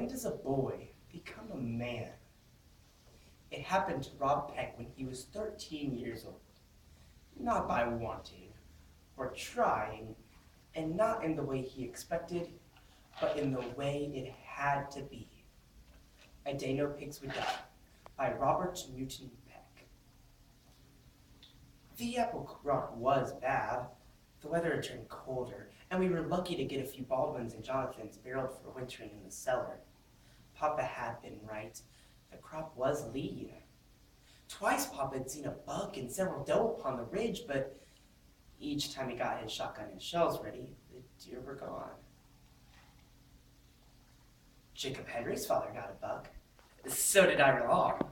When does a boy become a man? It happened to Rob Peck when he was 13 years old. Not by wanting or trying, and not in the way he expected, but in the way it had to be. A Day No Pigs Would Die by Robert Newton Peck. The apple crop was bad. The weather had turned colder, and we were lucky to get a few Baldwins and Jonathans barreled for wintering in the cellar. Papa had been right. The crop was lean. Twice Papa had seen a buck and several doe upon the ridge, but each time he got his shotgun and shells ready, the deer were gone. Jacob Henry's father got a buck. So did Ira Long.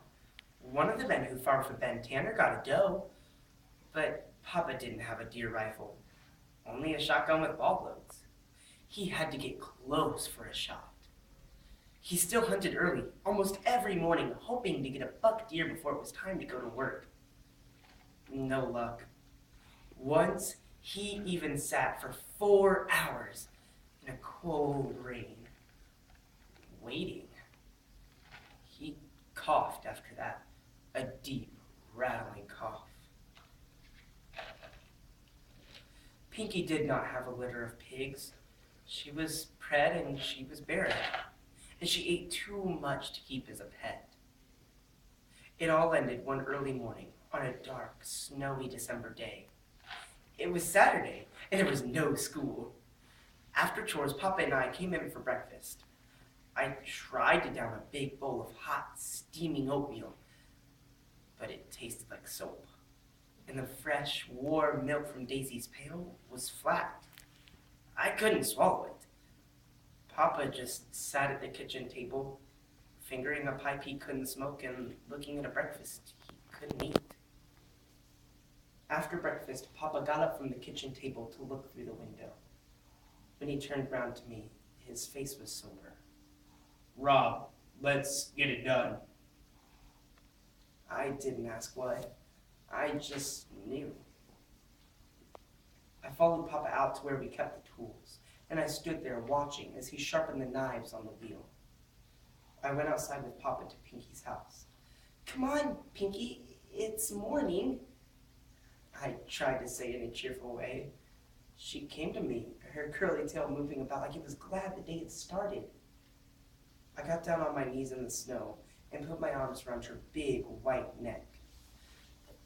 One of the men who farmed for Ben Tanner got a doe, but Papa didn't have a deer rifle, only a shotgun with ball loads. He had to get close for a shot. He still hunted early, almost every morning, hoping to get a buck deer before it was time to go to work. No luck. Once, he even sat for 4 hours in a cold rain, waiting. He coughed after that, a deep, rattling cough. Pinky did not have a litter of pigs. She was bred and she was barren, and she ate too much to keep as a pet. It all ended one early morning on a dark, snowy December day. It was Saturday, and there was no school. After chores, Papa and I came in for breakfast. I tried to down a big bowl of hot, steaming oatmeal, but it tasted like soap, and the fresh, warm milk from Daisy's pail was flat. I couldn't swallow it. Papa just sat at the kitchen table, fingering a pipe he couldn't smoke and looking at a breakfast he couldn't eat. After breakfast, Papa got up from the kitchen table to look through the window. When he turned round to me, his face was sober. "Rob, let's get it done." I didn't ask why. I just knew. I followed Papa out to where we kept the tools, and I stood there watching as he sharpened the knives on the wheel. I went outside with Papa to Pinky's house. "Come on, Pinky, it's morning," I tried to say in a cheerful way. She came to me, her curly tail moving about like it was glad the day had started. I got down on my knees in the snow and put my arms around her big white neck.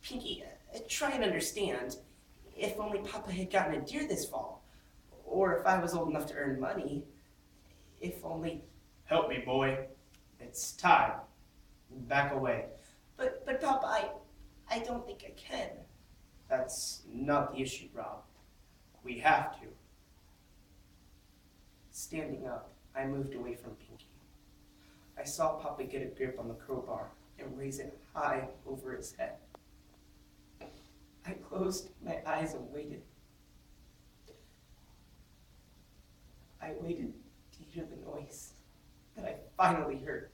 "Pinky, try and understand. If only Papa had gotten a deer this fall, or if I was old enough to earn money, if only..." "Help me, boy. It's time. Back away." But Papa, I don't think I can." "That's not the issue, Rob. We have to." Standing up, I moved away from Pinky. I saw Papa get a grip on the crowbar and raise it high over his head. I closed my eyes and waited. I waited to hear the noise that I finally heard.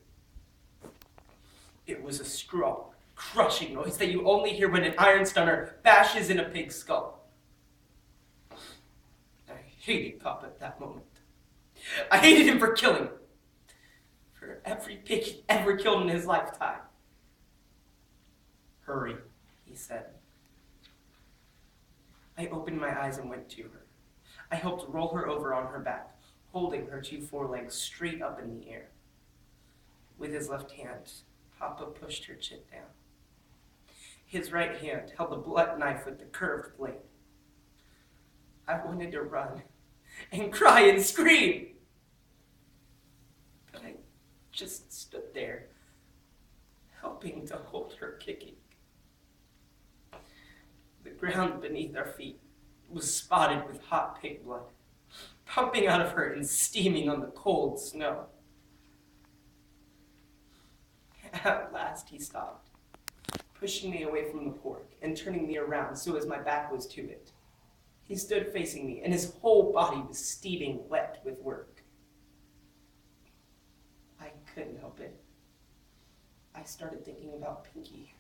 It was a strong, crushing noise that you only hear when an iron stunner bashes in a pig's skull. I hated Papa at that moment. I hated him for killing her. For every pig he ever killed in his lifetime. "Hurry," he said. I opened my eyes and went to her. I helped roll her over on her back, holding her 2 forelegs straight up in the air. With his left hand, Papa pushed her chin down. His right hand held the blunt knife with the curved blade. I wanted to run and cry and scream, but I just stood there, helping to hold her kicking. The ground beneath our feet was spotted with hot pig blood, pumping out of her and steaming on the cold snow. At last he stopped, pushing me away from the pork and turning me around so as my back was to it. He stood facing me, and his whole body was steaming wet with work. I couldn't help it. I started thinking about Pinky,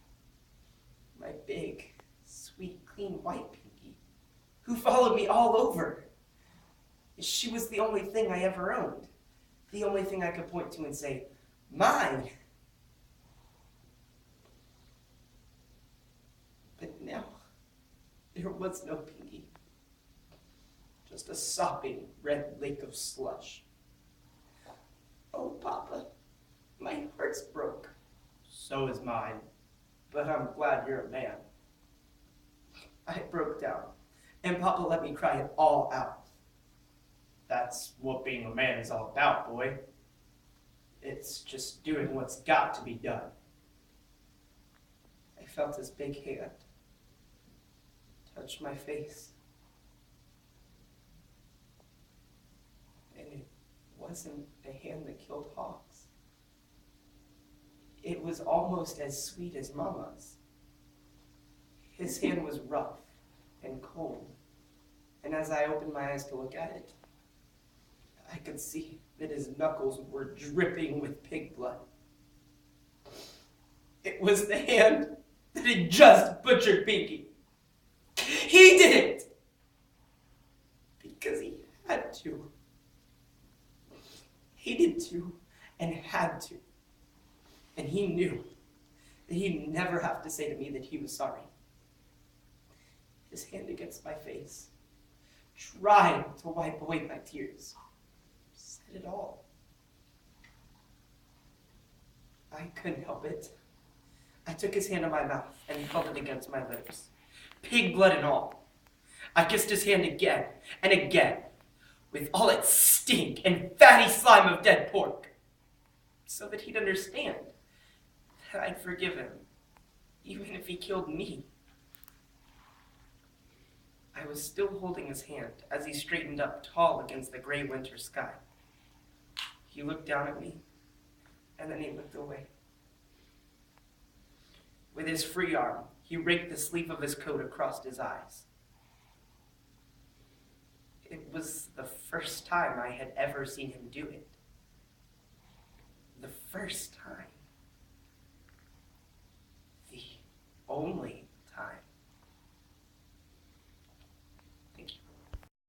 my big, sweet, clean, white Pinky, who followed me all over. She was the only thing I ever owned, the only thing I could point to and say, mine. But now, there was no Pinky. Just a sopping red lake of slush. Oh, Papa, my heart's broke. So is mine, but I'm glad you're a man. I broke down, and Papa let me cry it all out. That's what being a man is all about, boy. It's just doing what's got to be done. I felt his big hand touch my face. And it wasn't the hand that killed Hawks. It was almost as sweet as Mama's. His hand was rough and cold, and as I opened my eyes to look at it, I could see that his knuckles were dripping with pig blood. It was the hand that had just butchered Pinky. He did it! Because he had to. He did to and had to. And he knew that he'd never have to say to me that he was sorry. His hand against my face, trying to wipe away my tears, said it all. I couldn't help it. I took his hand in my mouth and held it against my lips, pig blood and all. I kissed his hand again and again, with all its stink and fatty slime of dead pork, so that he'd understand that I'd forgive him, even if he killed me. I was still holding his hand as he straightened up tall against the gray winter sky. He looked down at me, and then he looked away. With his free arm, he raked the sleeve of his coat across his eyes. It was the first time I had ever seen him do it. The first time.